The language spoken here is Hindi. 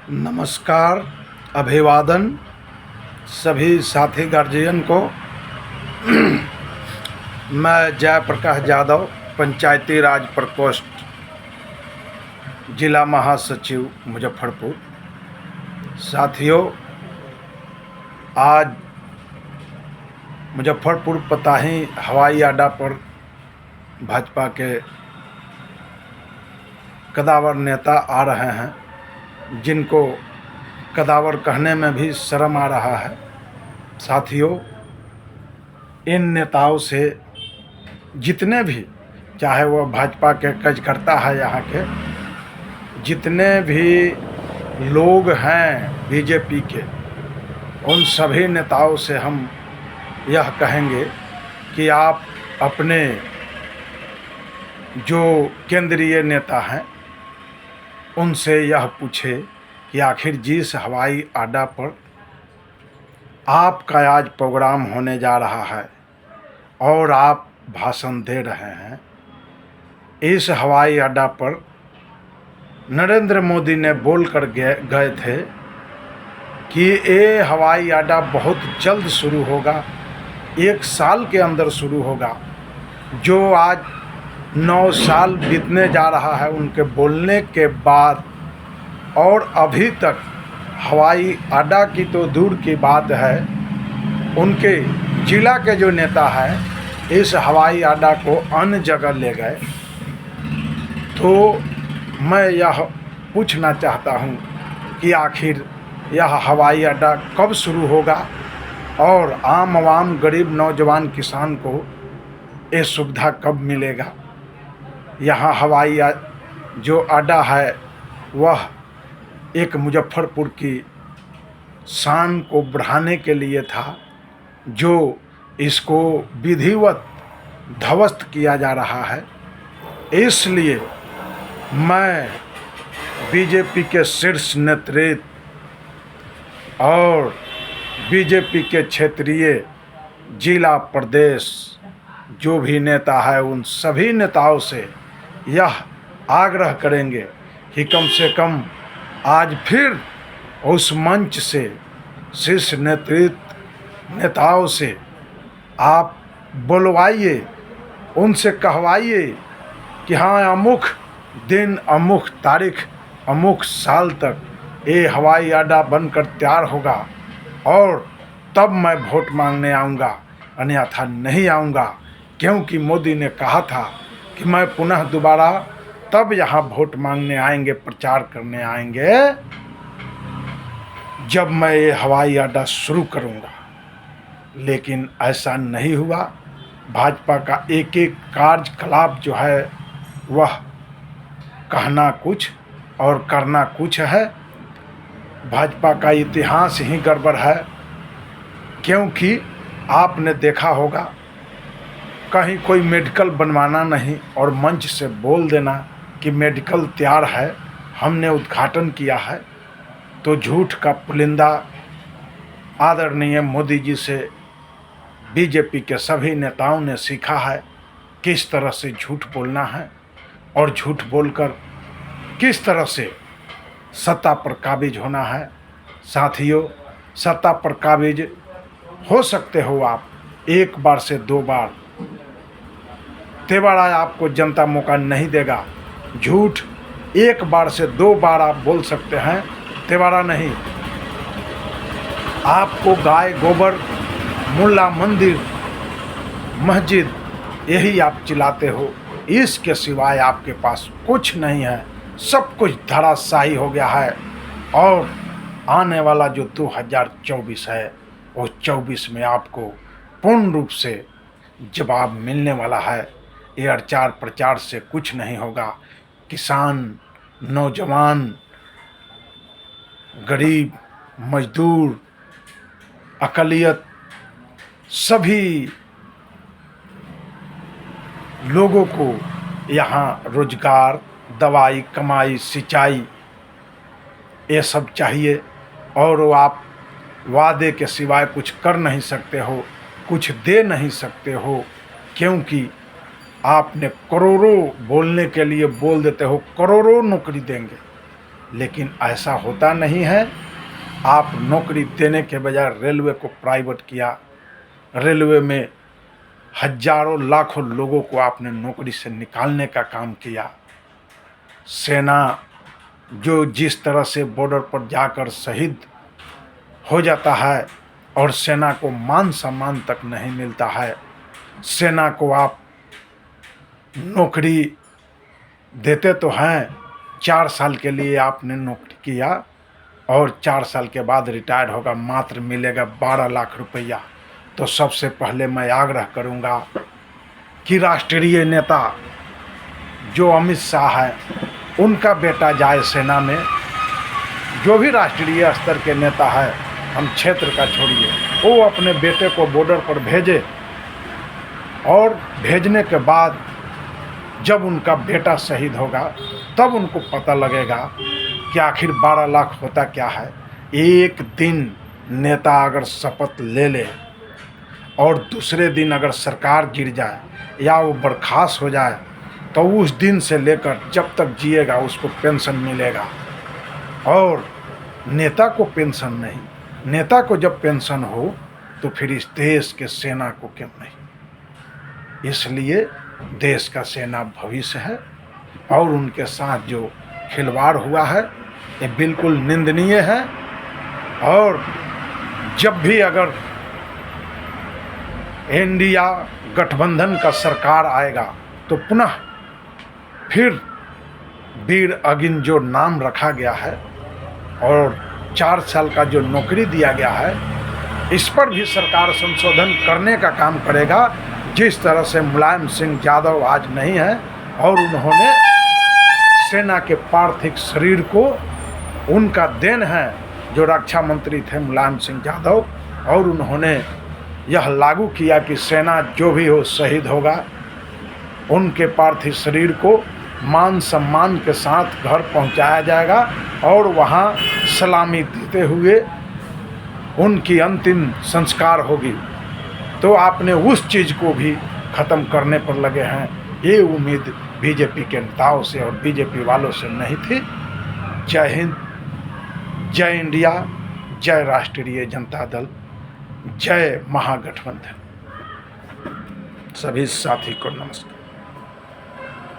नमस्कार, अभिवादन सभी साथी गार्जियन को। मैं जयप्रकाश यादव, पंचायती राज प्रकोष्ठ, जिला महासचिव मुजफ्फरपुर। साथियों, आज मुजफ्फरपुर पताही हवाई अड्डा पर भाजपा के कदावर नेता आ रहे हैं, जिनको कदावर कहने में भी शर्म आ रहा है। साथियों, इन नेताओं से जितने भी, चाहे वह भाजपा के कार्यकर्ता है, यहाँ के जितने भी लोग हैं बीजेपी के, उन सभी नेताओं से हम यह कहेंगे कि आप अपने जो केंद्रीय नेता हैं उनसे यह पूछे कि आखिर जिस हवाई अड्डा पर आपका आज प्रोग्राम होने जा रहा है और आप भाषण दे रहे हैं, इस हवाई अड्डा पर नरेंद्र मोदी ने बोल कर गए थे कि ये हवाई अड्डा बहुत जल्द शुरू होगा, 1 साल के अंदर शुरू होगा। जो आज 9 साल बीतने जा रहा है उनके बोलने के बाद, और अभी तक हवाई अड्डा की तो दूर की बात है, उनके जिला के जो नेता हैं इस हवाई अड्डा को अन्य जगह ले गए। तो मैं यह पूछना चाहता हूं कि आखिर यह हवाई अड्डा कब शुरू होगा और आम आवाम, गरीब नौजवान किसान को ये सुविधा कब मिलेगा। यहाँ हवाई जो अड्डा है वह एक मुजफ्फरपुर की शान को बढ़ाने के लिए था, जो इसको विधिवत ध्वस्त किया जा रहा है। इसलिए मैं बीजेपी के शीर्ष नेतृत्व और बीजेपी के क्षेत्रीय, जिला, प्रदेश जो भी नेता है उन सभी नेताओं से यह आग्रह करेंगे कि कम से कम आज फिर उस मंच से, शीर्ष नेतृत्व नेताओं से आप बुलवाइए, उनसे कहवाइए कि हाँ, अमुक दिन, अमुक तारीख, अमुक साल तक ये हवाई अड्डा बनकर तैयार होगा और तब मैं वोट मांगने आऊँगा, अन्यथा नहीं आऊँगा। क्योंकि मोदी ने कहा था कि मैं पुनः दोबारा तब यहाँ वोट मांगने आएंगे, प्रचार करने आएंगे, जब मैं ये हवाई अड्डा शुरू करूँगा। लेकिन ऐसा नहीं हुआ। भाजपा का एक एक कार्यकलाप जो है वह कहना कुछ और करना कुछ है। भाजपा का इतिहास ही गड़बड़ है, क्योंकि आपने देखा होगा कहीं कोई मेडिकल बनवाना नहीं और मंच से बोल देना कि मेडिकल तैयार है, हमने उद्घाटन किया है। तो झूठ का पुलिंदा आदरणीय मोदी जी से बीजेपी के सभी नेताओं ने सीखा है किस तरह से झूठ बोलना है और झूठ बोलकर किस तरह से सत्ता पर काबिज होना है। साथियों, सत्ता पर काबिज हो सकते हो आप 1 बार से 2 बार, तेबारा आपको जनता मौका नहीं देगा। झूठ 1 बार से 2 बार आप बोल सकते हैं, तेबारा नहीं। आपको गाय, गोबर, मुल्ला, मंदिर, मस्जिद, यही आप चिल्लाते हो, इसके सिवाय आपके पास कुछ नहीं है। सब कुछ धराशायी हो गया है। और आने वाला जो 2024 है, वो 24 में आपको पूर्ण रूप से जवाब मिलने वाला है। ये प्रचार प्रचार से कुछ नहीं होगा। किसान, नौजवान, गरीब, मजदूर, अकलियत, सभी लोगों को यहाँ रोजगार, दवाई, कमाई, सिंचाई, ये सब चाहिए। और वो आप वादे के सिवाय कुछ कर नहीं सकते हो, कुछ दे नहीं सकते हो, क्योंकि आपने करोड़ों बोलने के लिए बोल देते हो करोड़ों नौकरी देंगे, लेकिन ऐसा होता नहीं है। आप नौकरी देने के बजाय रेलवे को प्राइवेट किया। रेलवे में हजारों लाखों लोगों को आपने नौकरी से निकालने का काम किया। सेना जो जिस तरह से बॉर्डर पर जाकर शहीद हो जाता है और सेना को मान सम्मान तक नहीं मिलता है, सेना को आप नौकरी देते तो हैं, 4 साल के लिए आपने नौकरी किया और 4 साल के बाद रिटायर होगा, मात्र मिलेगा 12 लाख रुपया। तो सबसे पहले मैं आग्रह करूंगा कि राष्ट्रीय नेता जो अमित शाह है, उनका बेटा जाए सेना में। जो भी राष्ट्रीय स्तर के नेता है, हम क्षेत्र का छोड़िए, वो अपने बेटे को बॉर्डर पर भेजे और भेजने के बाद जब उनका बेटा शहीद होगा तब उनको पता लगेगा कि आखिर 12 लाख होता क्या है। एक दिन नेता अगर शपथ ले ले और दूसरे दिन अगर सरकार गिर जाए या वो बर्खास्त हो जाए तो उस दिन से लेकर जब तक जिएगा उसको पेंशन मिलेगा, और नेता को पेंशन नहीं। नेता को जब पेंशन हो तो फिर इस देश के सेना को क्यों नहीं। इसलिए देश का सेना भविष्य है और उनके साथ जो खिलवाड़ हुआ है ये बिल्कुल निंदनीय है। और जब भी अगर इंडिया गठबंधन का सरकार आएगा तो पुनः फिर वीर अगिन जो नाम रखा गया है और 4 साल का जो नौकरी दिया गया है, इस पर भी सरकार संशोधन करने का काम करेगा। जिस तरह से मुलायम सिंह यादव आज नहीं है और उन्होंने सेना के पार्थिव शरीर को, उनका देन है जो रक्षा मंत्री थे मुलायम सिंह यादव, और उन्होंने यह लागू किया कि सेना जो भी हो शहीद होगा उनके पार्थिव शरीर को मान सम्मान के साथ घर पहुंचाया जाएगा और वहां सलामी देते हुए उनकी अंतिम संस्कार होगी। तो आपने उस चीज़ को भी ख़त्म करने पर लगे हैं। ये उम्मीद बीजेपी के नेताओं से और बीजेपी वालों से नहीं थी। जय हिंद, जय इंडिया, जय राष्ट्रीय जनता दल, जय महागठबंधन। सभी साथी को नमस्कार।